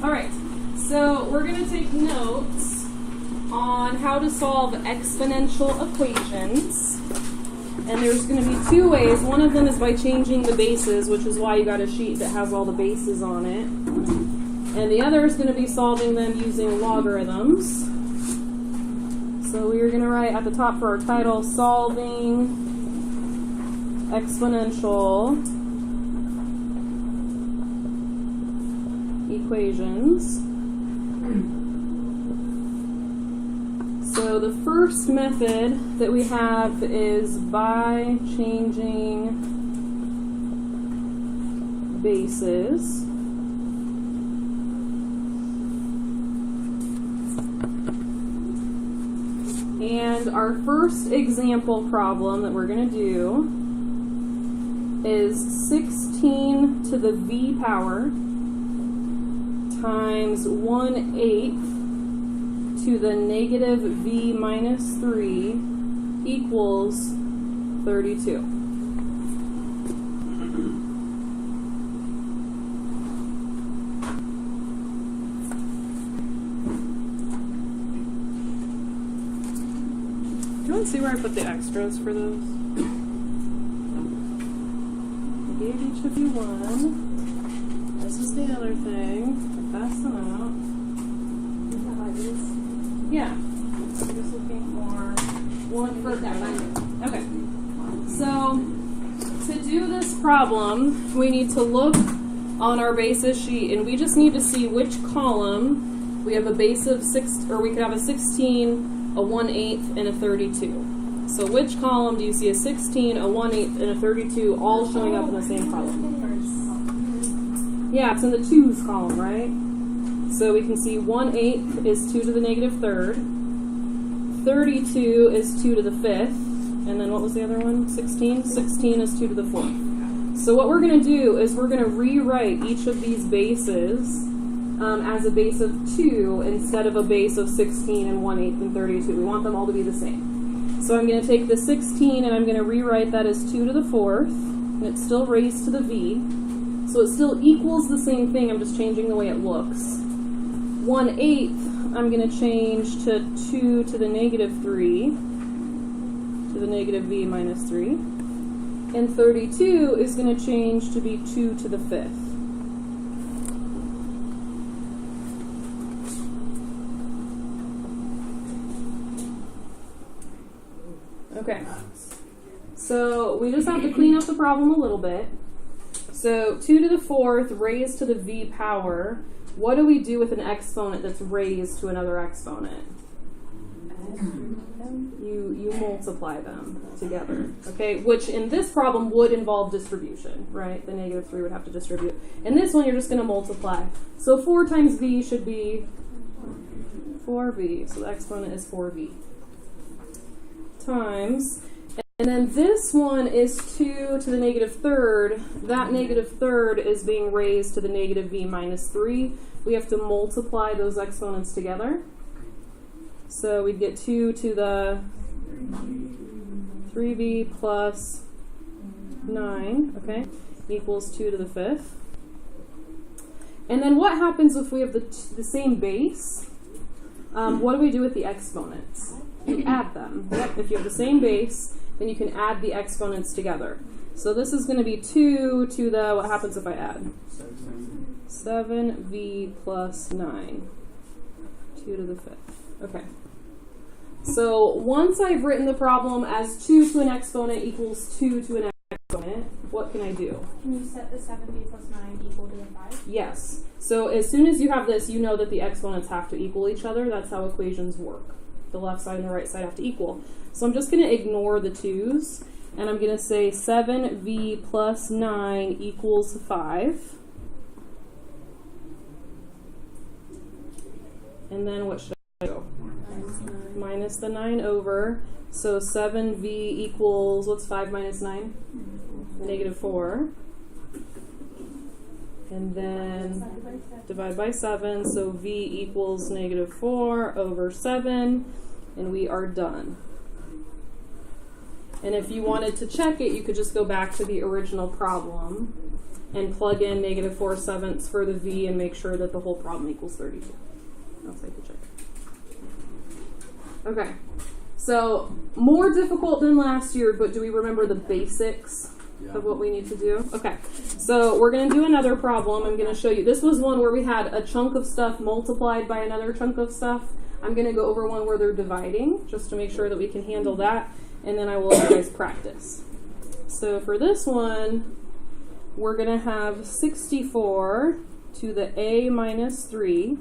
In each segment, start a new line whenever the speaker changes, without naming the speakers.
All right, so we're going to take notes on how to solve exponential equations. And there's going to be two ways. One of them is by changing the bases, which is why you got a sheet that has all the bases on it. And the other is going to be solving them using logarithms. So we are going to write at the top for our title, solving exponential equations. So the first method that we have is by changing bases. And our first example problem that we're going to do is 16 to the v power times 1/8 to the negative v minus 3 equals 32. Do you want to see where I put the extras for those? I gave each of you one. This is the other thing. Pass them out. Yeah. I'm just looking for one for that. Okay. So to do this problem, we need to look on our basis sheet, and we just need to see which column we have a base of 6, or we could have a 16, a 1/8, and a 32. So which column do you see a 16, a 1/8, and a 32 all showing up in the same column? Yeah, it's in the 2's column, right? So we can see 1/8 is 2 to the negative 3rd. 32 is 2 to the 5th. And then what was the other one? 16? 16 is 2 to the 4th. So what we're going to do is we're going to rewrite each of these bases as a base of 2 instead of a base of 16 and 1/8 and 32. We want them all to be the same. So I'm going to take the 16 and I'm going to rewrite that as 2 to the 4th. And it's still raised to the v. So it still equals the same thing. I'm just changing the way it looks. 1/8 I'm going to change to 2 to the negative 3 to the negative v minus 3. And 32 is going to change to be 2 to the 5th. Okay, so we just have to clean up the problem a little bit. So 2 to the 4th raised to the v power. What do we do with an exponent that's raised to another exponent? You multiply them together, okay? Which in this problem would involve distribution, right? The negative 3 would have to distribute. In this one, you're just going to multiply. So 4 times v should be 4v. So the exponent is 4v. Times, and then this one is 2 to the negative 3rd. That negative 3rd is being raised to the negative v minus 3. We have to multiply those exponents together. So we'd get 2 to the 3v plus 9, okay, equals 2 to the 5th. And then what happens if we have the same base? What do we do with the exponents? You add them. Yep. If you have the same base, then you can add the exponents together. So this is going to be 2 to the, what happens if I add? 7v plus 9. 2 to the 5th. Okay. So once I've written the problem as 2 to an exponent equals 2 to an exponent, what can I do?
Can you set the 7v plus 9 equal to the 5?
Yes. So as soon as you have this, you know that the exponents have to equal each other. That's how equations work. The left side and the right side have to equal. So I'm just going to ignore the 2's, and I'm going to say 7v plus 9 equals 5. And then what should I do? Minus the 9 over. So 7v equals, what's 5 minus 9? Negative 4. And then divide by 7. So v equals negative 4 over 7. And we are done. And if you wanted to check it, you could just go back to the original problem and plug in negative 4/7 for the v and make sure that the whole problem equals 32. I'll take a check. Okay, so more difficult than last year, but do we remember the basics of what we need to do? Okay, so we're going to do another problem. I'm going to show you. This was one where we had a chunk of stuff multiplied by another chunk of stuff. I'm going to go over one where they're dividing, just to make sure that we can handle that, and then I will let you guys practice. So for this one, we're going to have 64 to the a minus 3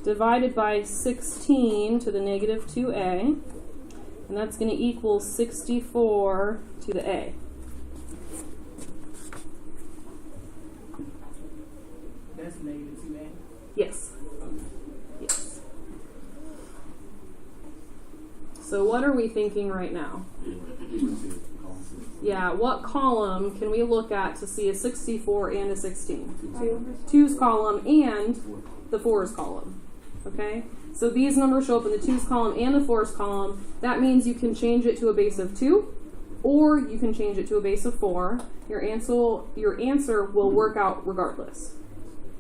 divided by 16 to the negative 2a, and that's going to equal 64 to the a.
That's negative 2a?
Yes. Yes. So what are we thinking right now? Yeah, what column can we look at to see a 64 and a 16? 2's column and the 4's column. Okay? So these numbers show up in the 2's column and the 4's column. That means you can change it to a base of 2, or you can change it to a base of 4. Your answer will work out regardless.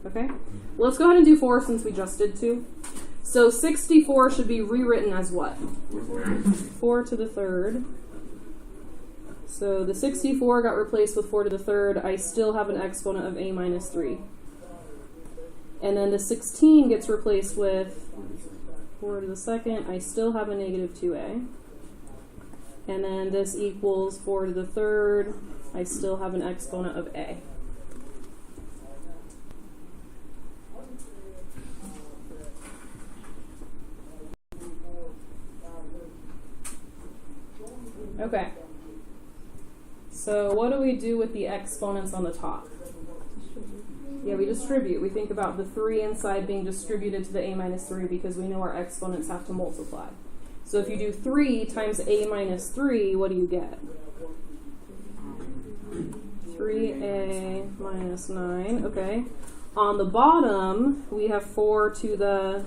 Okay? Well, let's go ahead and do 4 since we just did 2. So 64 should be rewritten as what? 4 to the 3rd. So the 64 got replaced with 4 to the 3rd. I still have an exponent of a minus 3. And then the 16 gets replaced with 4 to the 2nd. I still have a negative 2a. And then this equals 4 to the 3rd. I still have an exponent of a. Okay. So what do we do with the exponents on the top? Yeah, we distribute. We think about the 3 inside being distributed to the a minus 3 because we know our exponents have to multiply. So if you do 3 times a minus 3, what do you get? 3a minus 9. Okay. On the bottom, we have 4 to the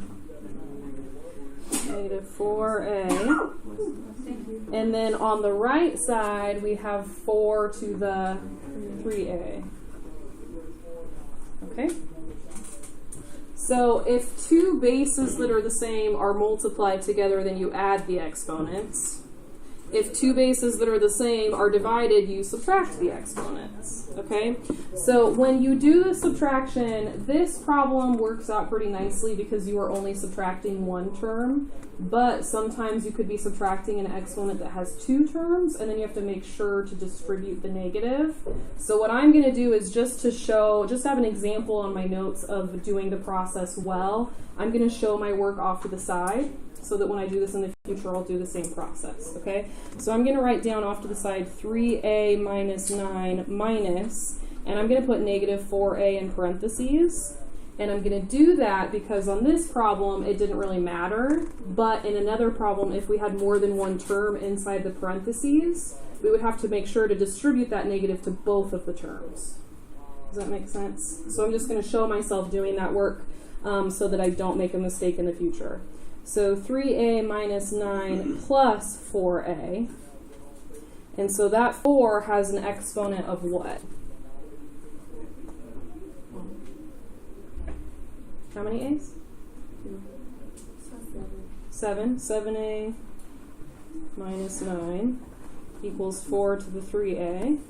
negative 4a. And then on the right side, we have 4 to the 3a. Okay? So if two bases that are the same are multiplied together, then you add the exponents. If two bases that are the same are divided, you subtract the exponents. Okay? So when you do the subtraction, this problem works out pretty nicely because you are only subtracting one term. But sometimes you could be subtracting an exponent that has 2 terms, and then you have to make sure to distribute the negative. So what I'm going to do is just have an example on my notes of doing the process well. I'm going to show my work off to the side so that when I do this in the future, I'll do the same process. Okay? So I'm going to write down off to the side 3a minus 9 minus, and I'm going to put negative 4a in parentheses. And I'm going to do that because on this problem, it didn't really matter. But in another problem, if we had more than one term inside the parentheses, we would have to make sure to distribute that negative to both of the terms. Does that make sense? So I'm just going to show myself doing that work so that I don't make a mistake in the future. So 3a minus 9 plus 4a. And so that 4 has an exponent of what? How many a's? 7. 7a minus 9 equals 4 to the 3a.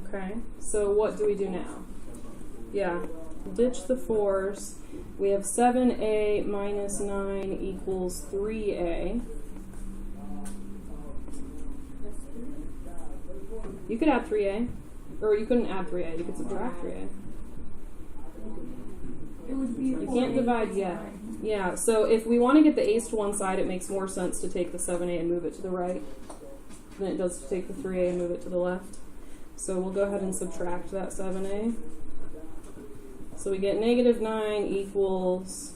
Okay, so what do we do now? Yeah, ditch the 4's. We have 7a minus 9 equals 3a. You could add 3a, or you couldn't add 3a, you could subtract 3a. You can't divide yet. Yeah, so if we want to get the a's to one side, it makes more sense to take the 7a and move it to the right than it does to take the 3a and move it to the left. So we'll go ahead and subtract that 7a. So we get negative 9 equals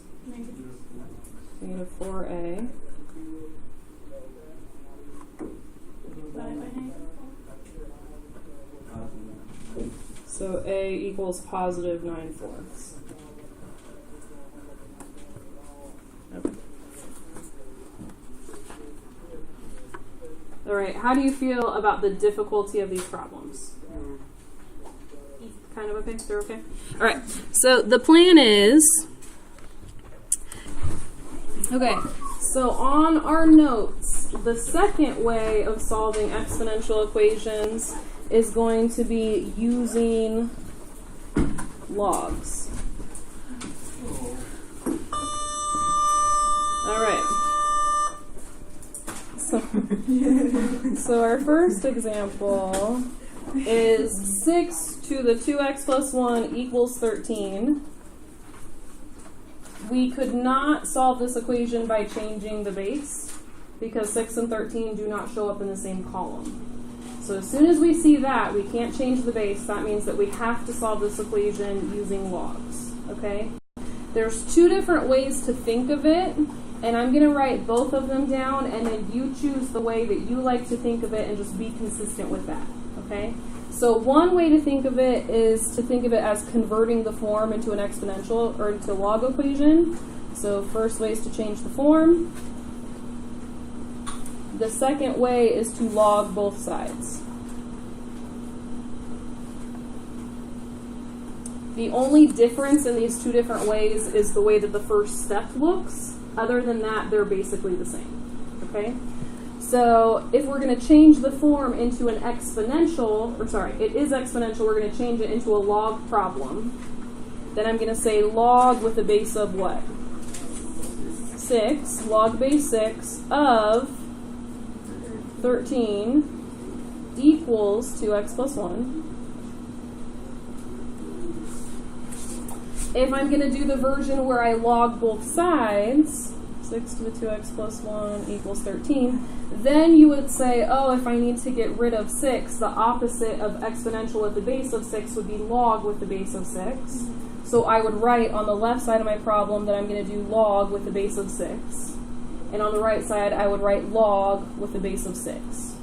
negative 4a. So a equals positive 9/4. Okay. All right, how do you feel about the difficulty of these problems? Kind of okay? They're okay? All right, so the plan is, okay, so on our notes, the second way of solving exponential equations is going to be using logs. All right. So our first example is 6 to the 2x plus 1 equals 13. We could not solve this equation by changing the base because 6 and 13 do not show up in the same column. So as soon as we see that, we can't change the base. That means that we have to solve this equation using logs, okay? There's two different ways to think of it, and I'm going to write both of them down, and then you choose the way that you like to think of it and just be consistent with that, okay? So one way to think of it is to think of it as converting the form into an exponential or into a log equation. So first way is to change the form. The second way is to log both sides. The only difference in these two different ways is the way that the first step looks. Other than that, they're basically the same. Okay? So if we're going to change the form into an exponential, or sorry, it is exponential, we're going to change it into a log problem. Then I'm going to say log with a base of what? 6, log base 6 of 13 equals 2x plus 1. If I'm going to do the version where I log both sides, 6 to the 2x plus 1 equals 13, then you would say, oh, if I need to get rid of 6, the opposite of exponential with the base of 6 would be log with the base of 6. So I would write on the left side of my problem that I'm going to do log with the base of 6. And on the right side, I would write log with the base of 6.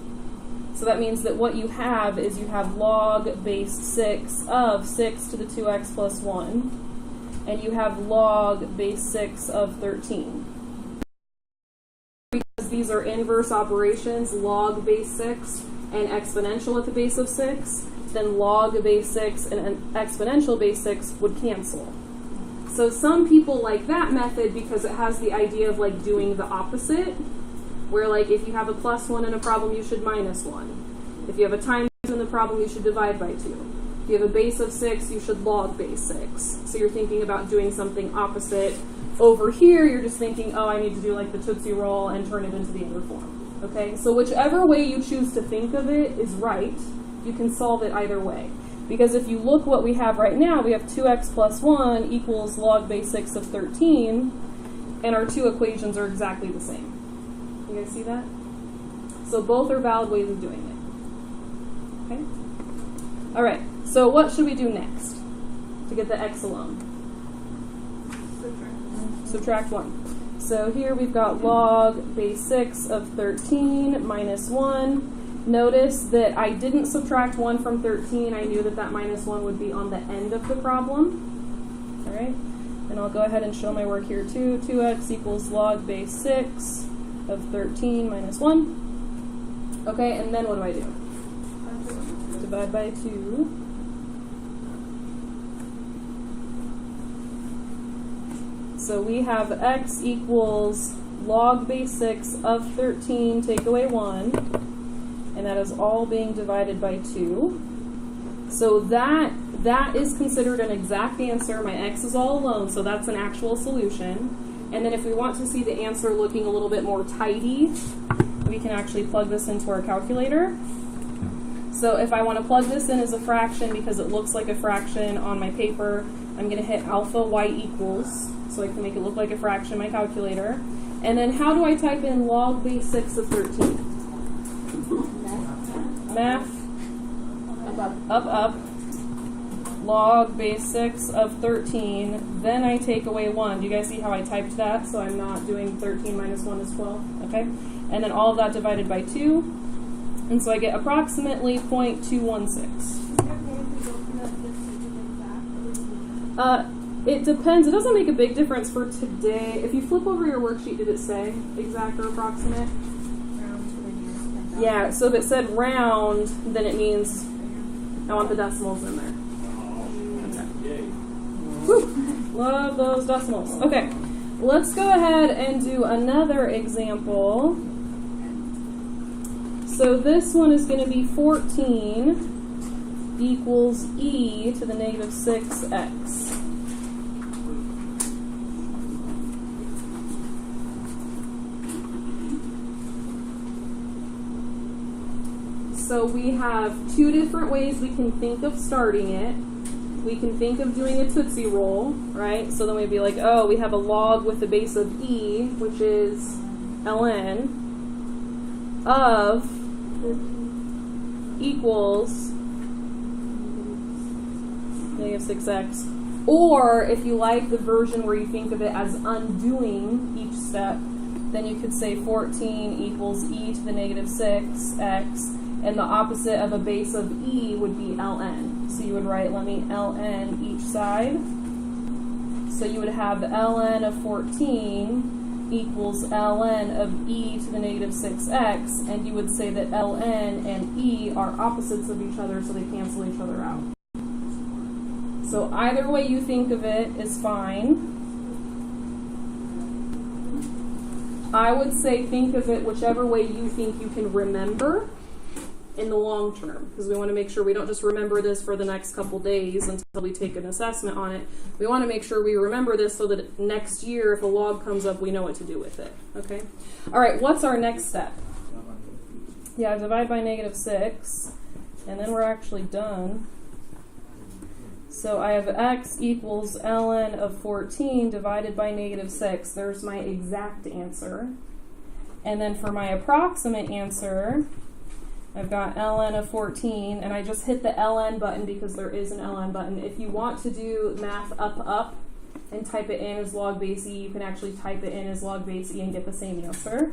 So that means that what you have is you have log base 6 of 6 to the 2x plus 1. And you have log base 6 of 13. Because these are inverse operations, log base 6 and exponential at the base of 6, then log base 6 and an exponential base 6 would cancel. So some people like that method because it has the idea of like doing the opposite, where like if you have a plus 1 in a problem, you should minus 1. If you have a times 2 in the problem, you should divide by 2. If you have a base of 6, you should log base 6. So you're thinking about doing something opposite. Over here, you're just thinking, oh, I need to do like the Tootsie Roll and turn it into the other form. Okay, so whichever way you choose to think of it is right. You can solve it either way. Because if you look what we have right now, we have 2x plus 1 equals log base 6 of 13, and our two equations are exactly the same. You guys see that? So both are valid ways of doing it. Okay? All right, so what should we do next to get the x alone? Subtract 1. So here we've got log base 6 of 13 minus 1. Notice that I didn't subtract 1 from 13. I knew that that minus 1 would be on the end of the problem. All right, and I'll go ahead and show my work here too. 2x equals log base 6 of 13 minus 1. Okay, and then what do I do? Divide by 2. So we have x equals log base 6 of 13, take away 1. And that is all being divided by 2. So that is considered an exact answer. My x is all alone, so that's an actual solution. And then if we want to see the answer looking a little bit more tidy, we can actually plug this into our calculator. So if I want to plug this in as a fraction because it looks like a fraction on my paper, I'm going to hit alpha y equals, so I can make it look like a fraction in my calculator. And then how do I type in log base 6 of 13? Math, up, log base 6 of 13, then I take away 1. Do you guys see how I typed that? So I'm not doing 13 minus 1 is 12, okay? And then all of that divided by 2, and so I get approximately 0.216. It depends. It doesn't make a big difference for today. If you flip over your worksheet, did it say exact or approximate? Yeah, so if it said round, then it means I want the decimals in there. Okay. Whew. Love those decimals. Okay, let's go ahead and do another example. So this one is going to be 14 equals e to the negative 6x. So we have two different ways we can think of starting it. We can think of doing a Tootsie Roll, right? So then we'd be like, oh, we have a log with the base of e, which is ln, of equals negative 6x. Or if you like the version where you think of it as undoing each step, then you could say 14 equals e to the negative 6x. And the opposite of a base of e would be ln. So you would write, let me ln each side. So you would have ln of 14 equals ln of e to the negative 6x, and you would say that ln and e are opposites of each other, so they cancel each other out. So either way you think of it is fine. I would say think of it whichever way you think you can remember in the long term, because we want to make sure we don't just remember this for the next couple days until we take an assessment on it. We want to make sure we remember this so that next year, if a log comes up, we know what to do with it. Okay? All right, what's our next step? Yeah, divide by negative 6, and then we're actually done. So I have x equals ln of 14 divided by negative 6. There's my exact answer. And then for my approximate answer, I've got ln of 14, and I just hit the ln button because there is an ln button. If you want to do math up and type it in as log base e, you can actually type it in as log base e and get the same answer.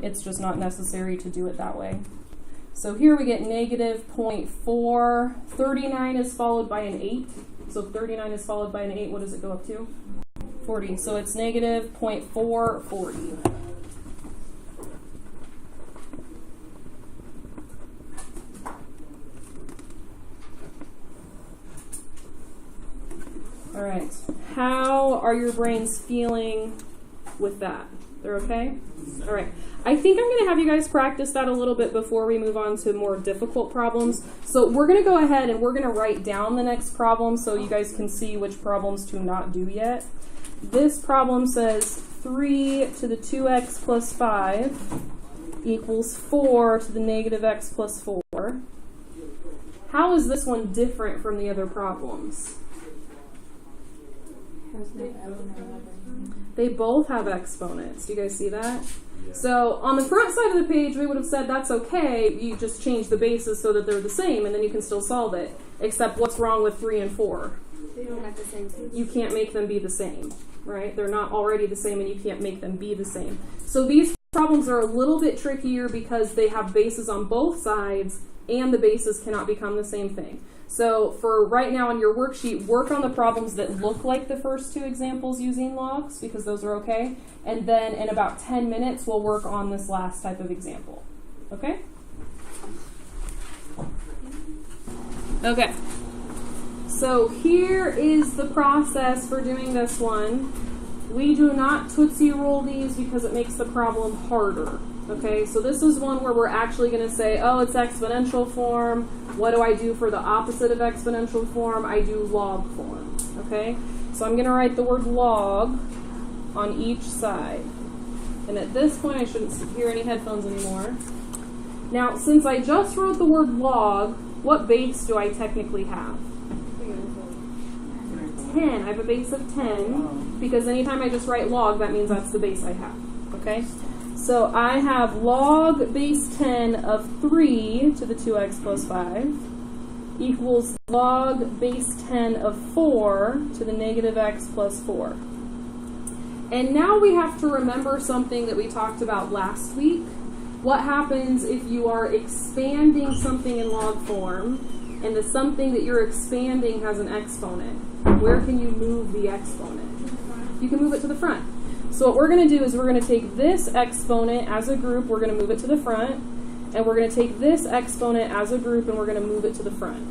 It's just not necessary to do it that way. So here we get negative 0.4. 39 is followed by an 8. So if 39 is followed by an 8, what does it go up to? 40. So it's negative 0.440. All right, how are your brains feeling with that? They're okay? All right, I think I'm going to have you guys practice that a little bit before we move on to more difficult problems. So we're going to go ahead and we're going to write down the next problem so you guys can see which problems to not do yet. This problem says 3 to the 2x plus 5 equals 4 to the negative x plus 4. How is this one different from the other problems? They both have exponents. Do you guys see that? Yeah. So on the front side of the page, we would have said that's okay. You just change the bases so that they're the same, and then you can still solve it. Except what's wrong with 3 and 4?
They don't have the same base.
You can't make them be the same, right? They're not already the same, and you can't make them be the same. So these problems are a little bit trickier because they have bases on both sides, and the bases cannot become the same thing. So for right now on your worksheet, work on the problems that look like the first two examples using logs, because those are okay. And then in about 10 minutes, we'll work on this last type of example. Okay? Okay. So here is the process for doing this one. We do not Tootsie Roll these because it makes the problem harder. Okay, so this is one where we're actually going to say, oh, it's exponential form. What do I do for the opposite of exponential form? I do log form. Okay, so I'm going to write the word log on each side. And at this point, I shouldn't hear any headphones anymore. Now, since I just wrote the word log, what base do I technically have? 10. I have a base of 10, because anytime I just write log, that means that's the base I have. Okay? So I have log base 10 of 3 to the 2x plus 5 equals log base 10 of 4 to the negative x plus 4. And now we have to remember something that we talked about last week. What happens if you are expanding something in log form and the something that you're expanding has an exponent? Where can you move the exponent? You can move it to the front. So what we're going to do is we're going to take this exponent as a group, we're going to move it to the front, and we're going to take this exponent as a group and we're going to move it to the front.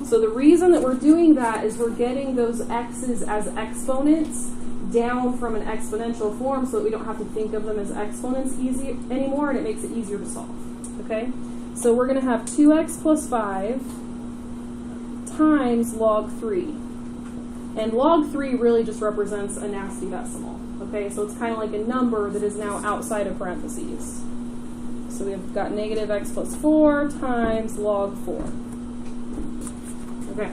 So the reason that we're doing that is we're getting those x's as exponents down from an exponential form so that we don't have to think of them as exponents anymore, and it makes it easier to solve. Okay? So we're going to have 2x plus 5 times log 3. And log 3 really just represents a nasty decimal. Okay? So it's kind of like a number that is now outside of parentheses. So we've got negative x plus 4 times log 4. Okay.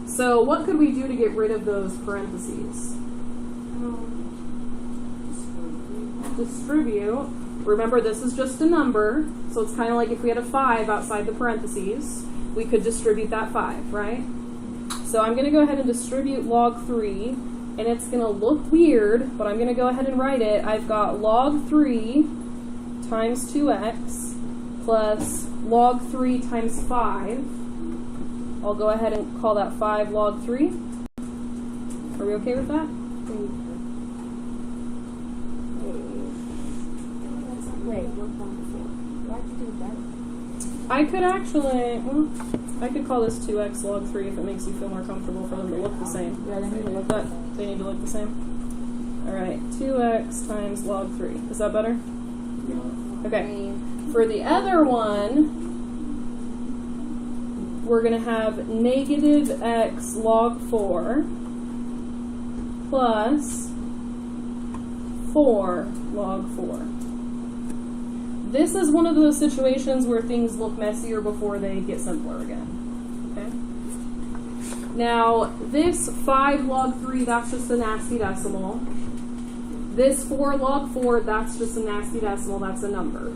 So what could we do to get rid of those parentheses? Distribute. Remember, this is just a number, so it's kind of like if we had a 5 outside the parentheses, we could distribute that 5, right? So I'm going to go ahead and distribute log 3, and it's going to look weird, but I'm going to go ahead and write it. I've got log 3 times 2x plus log 3 times 5. I'll go ahead and call that 5 log 3. Are we okay with that?
Wait, why'd you do that?
I could actually, well, I could call this 2x log 3 if it makes you feel more comfortable for them to look the same.
Yeah, they need to look
They need to look the same. Alright, 2x times log 3. Is that better? Okay. For the other one, we're going to have negative x log 4 plus 4 log 4. This is one of those situations where things look messier before they get simpler again. Okay? Now, this 5 log 3, that's just a nasty decimal. This 4 log 4, that's just a nasty decimal, that's a number.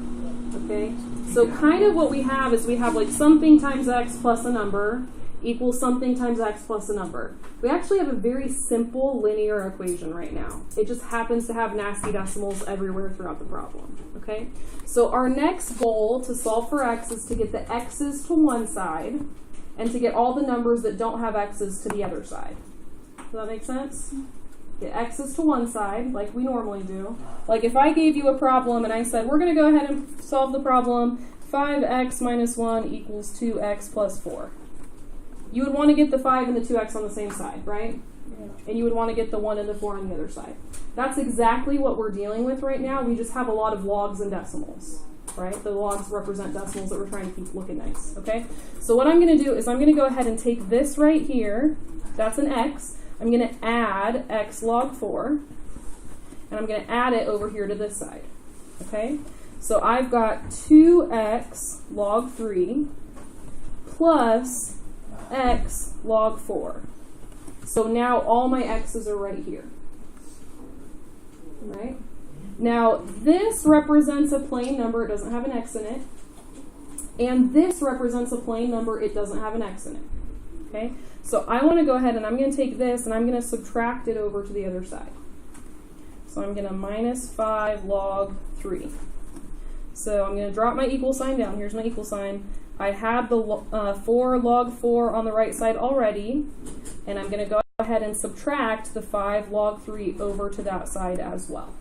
Okay? So kind of what we have is we have like something times x plus a number equals something times x plus a number. We actually have a very simple linear equation right now. It just happens to have nasty decimals everywhere throughout the problem. Okay? So our next goal to solve for x is to get the x's to one side and to get all the numbers that don't have x's to the other side. Does that make sense? Get x's to one side, like we normally do. Like if I gave you a problem and I said, we're going to go ahead and solve the problem, 5x minus 1 equals 2x plus 4. You would want to get the 5 and the 2x on the same side, right? Yeah. And you would want to get the 1 and the 4 on the other side. That's exactly what we're dealing with right now. We just have a lot of logs and decimals, right? The logs represent decimals that we're trying to keep looking nice, okay? So what I'm going to do is I'm going to go ahead and take this right here. That's an x. I'm going to add x log 4, and I'm going to add it over here to this side, okay? So I've got 2x log 3 plus x log 4. So now all my x's are right here, right? Now this represents a plain number, it doesn't have an x in it, and this represents a plain number, it doesn't have an x in it, okay? So I want to go ahead and I'm going to take this and I'm going to subtract it over to the other side. So I'm going to minus 5 log 3. So I'm going to drop my equal sign down. Here's my equal sign. I have the 4 log 4 on the right side already, and I'm going to go ahead and subtract the 5 log 3 over to that side as well.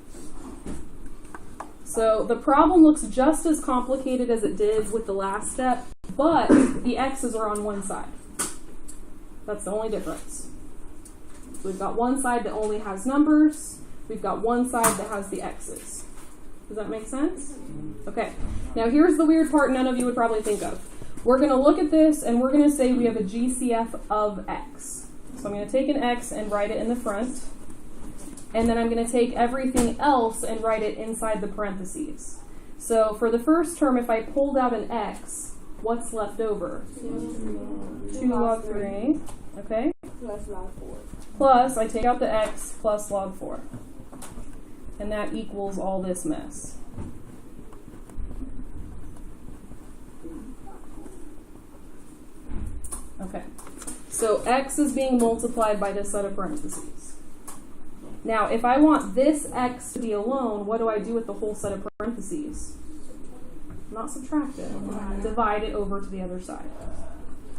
So the problem looks just as complicated as it did with the last step, but the x's are on one side. That's the only difference. So we've got one side that only has numbers. We've got one side that has the x's. Does that make sense? Okay. Now here's the weird part none of you would probably think of. We're going to look at this and we're going to say we have a GCF of x. So I'm going to take an x and write it in the front. And then I'm going to take everything else and write it inside the parentheses. So for the first term, if I pulled out an x, what's left over? 2 log 3. Okay?
Plus log 4.
Plus, I take out the x plus log 4. And that equals all this mess. Okay. So x is being multiplied by this set of parentheses. Now, if I want this x to be alone, what do I do with the whole set of parentheses? Not subtract it. Divide it over to the other side.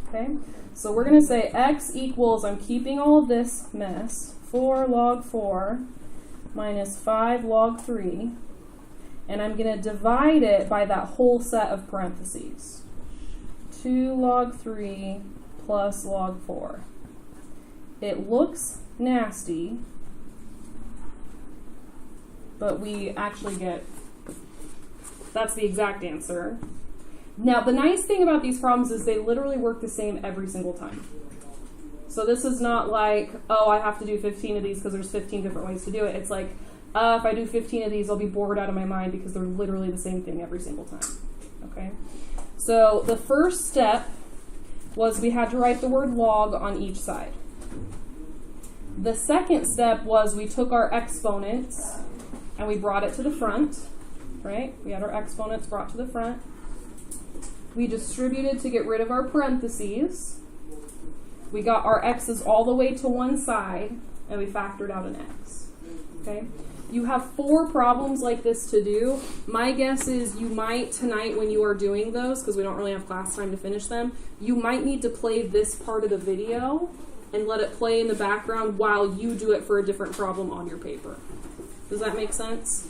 Okay? So we're going to say x equals, I'm keeping all of this mess, 4 log 4 minus 5 log 3. and I'm going to divide it by that whole set of parentheses. 2 log 3 plus log 4. It looks nasty, but we actually get, that's the exact answer. Now, the nice thing about these problems is they literally work the same every single time. So this is not like, oh, I have to do 15 of these because there's 15 different ways to do it. It's like, if I do 15 of these, I'll be bored out of my mind because they're literally the same thing every single time. Okay? So the first step was we had to write the word log on each side. The second step was we took our exponents and we brought it to the front, right? We had our exponents brought to the front. We distributed to get rid of our parentheses. We got our x's all the way to one side, and we factored out an x. Okay? You have 4 problems like this to do. My guess is you might, tonight when you are doing those, because we don't really have class time to finish them, you might need to play this part of the video and let it play in the background while you do it for a different problem on your paper. Does that make sense?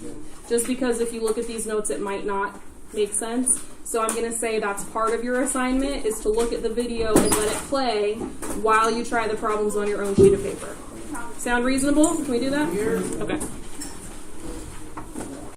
Just because if you look at these notes, it might not make sense. So I'm going to say that's part of your assignment, is to look at the video and let it play while you try the problems on your own sheet of paper. Sound reasonable? Can we do that? Okay.